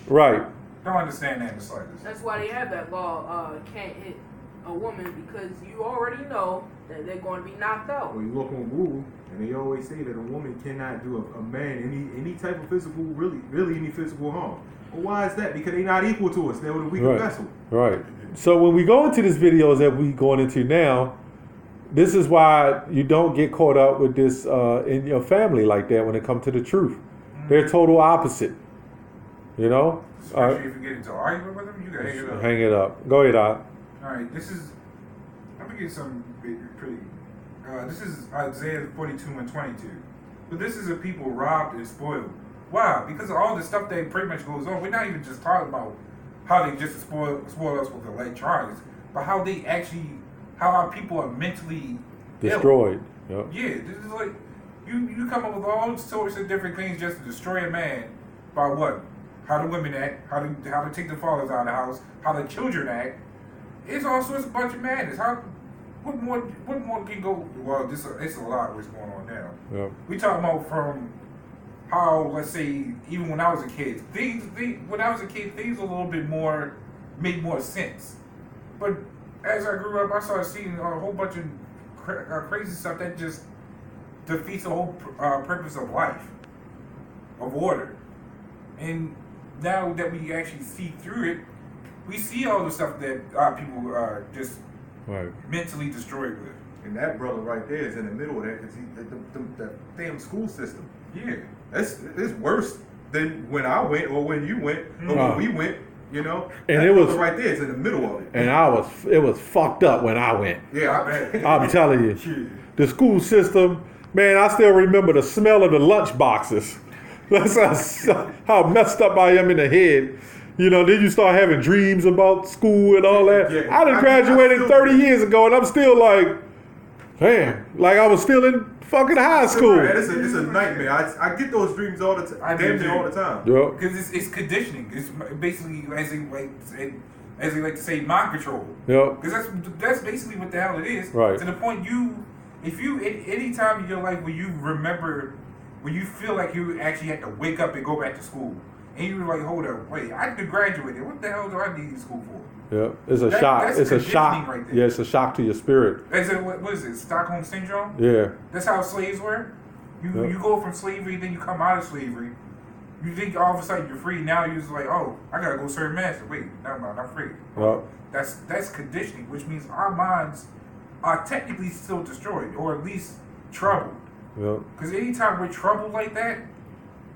Right. Don't understand that in the slightest. That's why they have that law. Can't hit a woman because you already know that they're going to be knocked out. Well, you look on Google, and they always say that a woman cannot do a man any type of physical, really any physical harm. Well, why is that? Because they're not equal to us. They're the weaker vessel. Right. So when we go into these videos that we going into now, this is why you don't get caught up with this in your family like that when it comes to the truth. They're total opposite. You know? Especially if you get into an argument with them, you gotta hang it up. Hang it up. Go ahead, Doc. Alright, let me get some pretty, this is Isaiah 42 and 22. But this is a people robbed and spoiled. Why? Because of all the stuff that pretty much goes on. We're not even just talking about how they just spoil us with electronics, but how they actually, how our people are mentally destroyed. Ill. Yep. Yeah, this is like, you come up with all sorts of different things just to destroy a man by what? How the women act, how to take the fathers out of the house, how the children act. It's all sorts of bunch of madness. What more can go? Well, it's a lot what's going on now. Yep. We talking about from how, let's say, even when I was a kid, things a little bit more made more sense. But as I grew up, I started seeing a whole bunch of crazy stuff that just defeats the whole purpose of life, of order. And now that we actually see through it, we see all the stuff that people are just mentally destroyed with. And that brother right there is in the middle of that because the damn school system. Yeah. It's worse than when I went or when you went or when we went, you know. And that it was right there. It's in the middle of it. And it was fucked up when I went. Yeah, I bet. I'm telling you, the school system, man. I still remember the smell of the lunch boxes. That's how messed up I am in the head. You know, then you start having dreams about school and all that. Yeah. I done graduated 30 years ago, and I'm still like, man, like I was still in fucking high school. Man, it's a nightmare. I get those dreams all the time. I damn near all the time. Yep. Because it's conditioning. It's basically, as they like to say, mind control. Yep. Because that's basically what the hell it is. Right. To the point any time in your life where you remember, when you feel like you actually had to wake up and go back to school, and you were like, hold up, wait, I graduated. What the hell do I need school for? Yeah, it's a shock. That's It's a shock. right there. Yeah, it's a shock to your spirit. What is it? Stockholm syndrome? Yeah. That's how slaves were. You go from slavery, then you come out of slavery. You think all of a sudden you're free. Now you're just like, oh, I gotta go serve master. Wait, never mind, I'm free. Yep. That's conditioning, which means our minds are technically still destroyed, or at least troubled. Yep. Because anytime we're troubled like that,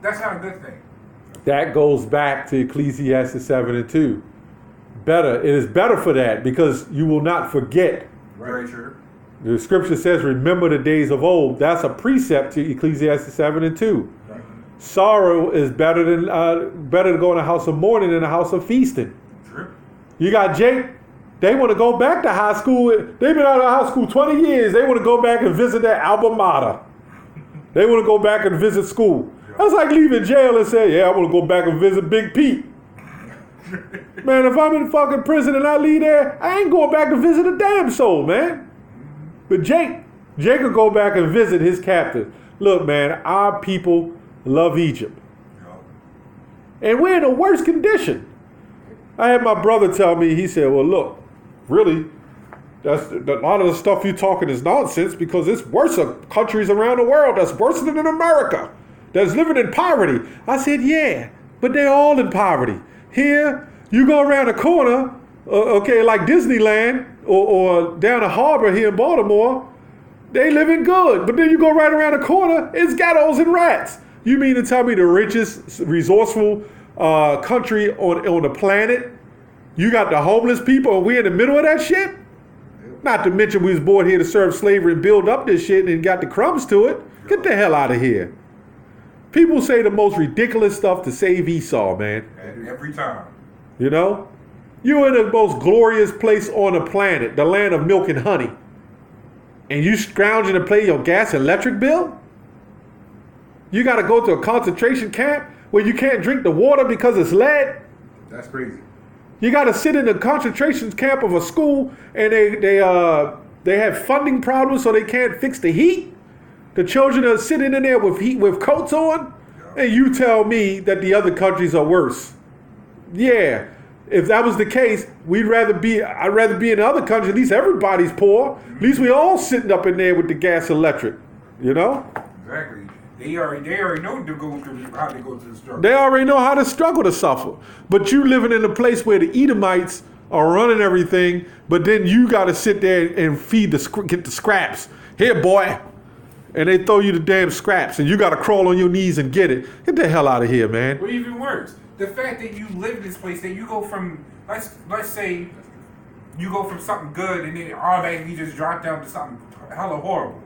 that's not a good thing. That goes back to Ecclesiastes 7 and 2. It is better for that because you will not forget. Very true. The scripture says, remember the days of old. That's a precept to Ecclesiastes 7 and 2. Right. Sorrow is better to go in a house of mourning than a house of feasting. True. You got Jake. They want to go back to high school. They've been out of high school 20 years. They want to go back and visit their alma mater. They want to go back and visit school. That's like leaving jail and say, yeah, I want to go back and visit Big Pete. Man, if I'm in fucking prison and I leave there, I ain't going back to visit a damn soul, man. But Jake will go back and visit his captain. Look, man, our people love Egypt. And we're in the worst condition. I had my brother tell me, he said, well, look, really, a lot of the stuff you're talking is nonsense because it's worse of countries around the world that's worse than in America, that's living in poverty. I said, yeah, but they're all in poverty. Here, you go around the corner, like Disneyland or down the harbor here in Baltimore, they living good. But then you go right around the corner, it's ghettos and rats. You mean to tell me the richest, resourceful country on the planet, you got the homeless people and we in the middle of that shit? Not to mention we was born here to serve slavery and build up this shit and got the crumbs to it. Get the hell out of here. People say the most ridiculous stuff to save Esau, man. Every time. You know? You're in the most glorious place on the planet, the land of milk and honey. And you scrounging to pay your gas and electric bill? You got to go to a concentration camp where you can't drink the water because it's lead? That's crazy. You got to sit in the concentration camp of a school and they have funding problems so they can't fix the heat. The children are sitting in there with coats on, and you tell me that the other countries are worse. yeah. If that was the case, I'd rather be in other countries. At least everybody's poor. At least we all sitting up in there with the gas electric, you know? Exactly. They already know to go through how they go through the struggle. They already know how to struggle to suffer. But you living in a place where the Edomites are running everything, but then you got to sit there and get the scraps. Here, boy. And they throw you the damn scraps, and you got to crawl on your knees and get it. Get the hell out of here, man. Or even worse, the fact that you live in this place, that you go from, let's say, you go from something good and then automatically just drop down to something hella horrible.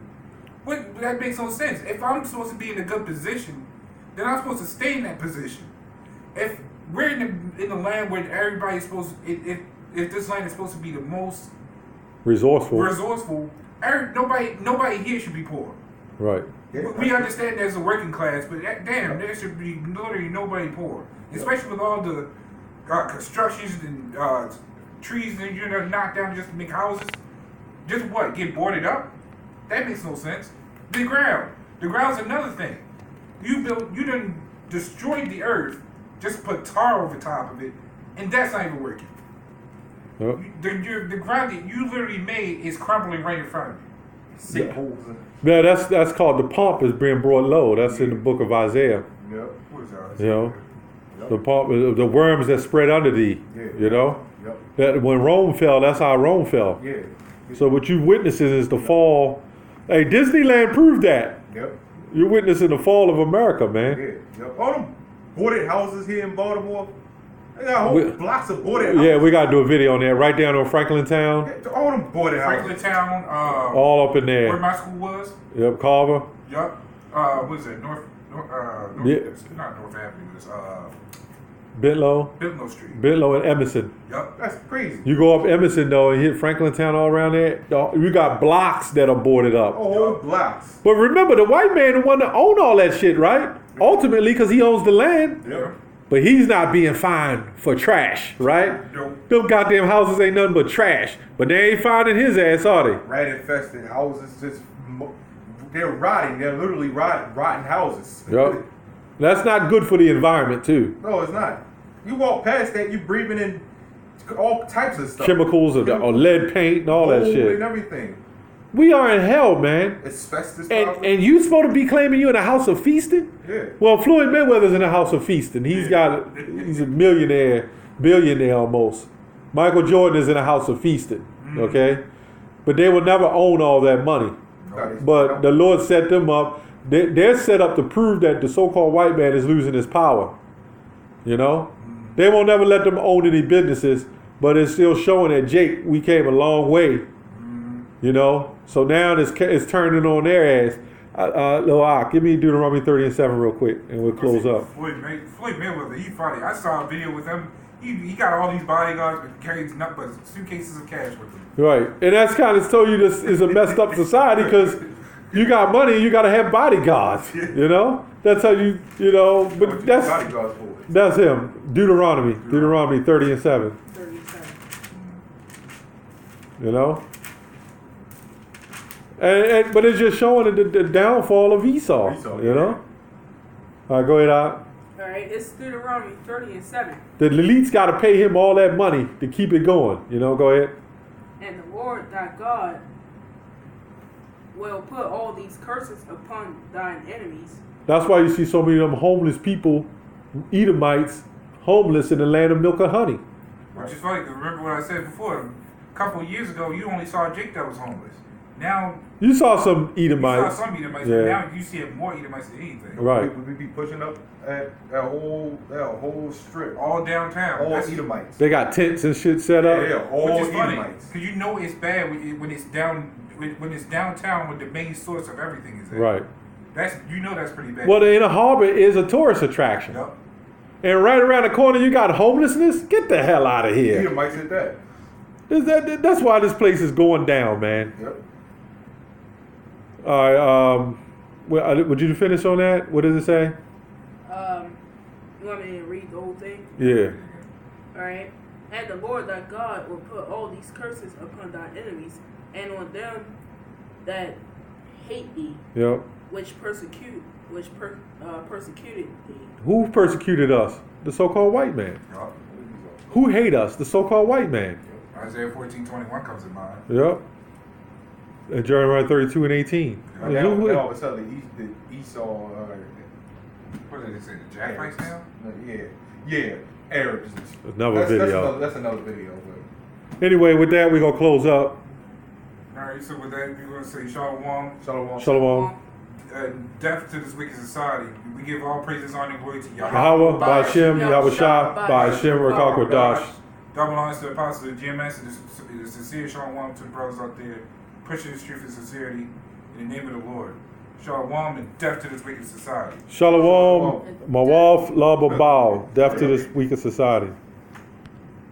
That makes no sense. If I'm supposed to be in a good position, then I'm supposed to stay in that position. If we're in the land where everybody's supposed to, if this land is supposed to be the most resourceful, nobody here should be poor. Right. We understand there's a working class, but damn, there should be literally nobody poor. Especially with all the constructions and trees that you're knocked down just to make houses. Just what? Get boarded up? That makes no sense. The ground's another thing. You done destroyed the earth, just put tar over top of it, and that's not even working. Yep. The ground that you literally made is crumbling right in front of you. Sinkholes. Yeah, that's called the pomp is being brought low. That's in the book of Isaiah. Yep. What is that? You know, the pomp, the worms that spread under thee. Yeah. You know, Yep. that when Rome fell, that's how Rome fell. Yeah. So what you witnessing is the fall. Hey, Disneyland proved that. Yep. You're witnessing the fall of America, man. Yeah. Yep. All them boarded houses here in Baltimore. They got whole blocks of boarded houses. Yeah, we gotta do a video on that. Right down on Franklin Town. Yeah, all them boarded houses. Franklin Town, All up in where there. my school was. Yep, Carver. Yup. What is it? North Yeah. it's not North Avenue. It's Bentlow. Bentlow Street. Bentlow and Emerson. Yup. That's crazy. You go up Emerson though and hit Franklin Town all around there. You got blocks that are boarded up. Whole blocks. But remember, the white man the one that own all that shit, right? Ultimately, because he owns the land. Yep. But he's not being fined for trash, right? Nope. Them goddamn houses ain't nothing but trash. But they ain't finding his ass, are they? Rat infested houses, they're rotting. They're literally rotten houses. Yep. That's not good for the environment, too. No, it's not. You walk past that, you breathing in all types of stuff. Chemicals or lead paint and all that Mold shit. and everything. We are in hell, man. Asbestos. And you supposed to be claiming you in a house of feasting? Yeah. Well, Floyd Mayweather's in a house of feasting. He's a millionaire, billionaire almost. Michael Jordan is in a house of feasting, okay? But they will never own all that money. But the Lord set them up. They're set up to prove that the so-called white man is losing his power. You know? They won't never let them own any businesses, but it's still showing that, Jake, we came a long way. You know? So now it's turning on their ass. Lil give me Deuteronomy 30 and 7 real quick, and we'll close up. Floyd Mayweather, he funny. I saw a video with him. He got all these bodyguards, but carries nothing but suitcases of cash with him. Right. And that's kind of told you this is a messed up society because you got money, you got to have bodyguards, you know? That's how you know, but that's him. Deuteronomy 30 and 7. 37. You know? But it's just showing the downfall of Esau, you know? All right, go ahead, Al. All right, it's Deuteronomy 30 and 7. The elites got to pay him all that money to keep it going, you know? Go ahead. And the Lord thy God will put all these curses upon thine enemies. That's why you see so many of them homeless people, Edomites, homeless in the land of milk and honey. Which is funny, because remember what I said before, a couple of years ago, you only saw Jake that was homeless. Now, you saw some Edomites. you saw some Edomites, but now you see more Edomites than anything. Right. We be pushing up at that whole strip. All downtown. All That's- Edomites. They got tents and shit set up. Yeah, all Which is funny, Edomites. because you know it's bad when it's downtown when the main source of everything is at. Right. That's pretty bad. Well, the inner harbor is a tourist attraction. Yep. And right around the corner, you got homelessness. Get the hell out of here. Edomites at that. That's why this place is going down, man. Yep. All right. Would you finish on that? What does it say? You want me to read the whole thing? Yeah. All right. And the Lord thy God will put all these curses upon thine enemies, and on them that hate thee, Yep. which persecuted thee. Who persecuted us? The so-called white man. Yep. Who hate us? The so-called white man. Isaiah 14:21 comes to mind. Yep. And Jeremiah 32 and 18. Yeah, Yeah, who- That all of a sudden the Esau. What did they say? The Japheths now? Yeah. Arabs. Another video. That's another video. But Anyway, with that, we're going to close up. All right. So with that, we're gonna say Shalom. Shalom. Shalom. Death to this wicked society. We give all praises, honor, and glory to Yahweh. Yahweh, Ba'ashem, Yahushua, Ba'ashem, Rakakwadash. Double honors to the apostles of the GMS and the sincere Shalom to the brothers out there, pushing the truth and sincerity in the name of the Lord. Shalom and death to this wicked society. Shalom, Mawaf, Lababal, death to this wicked society.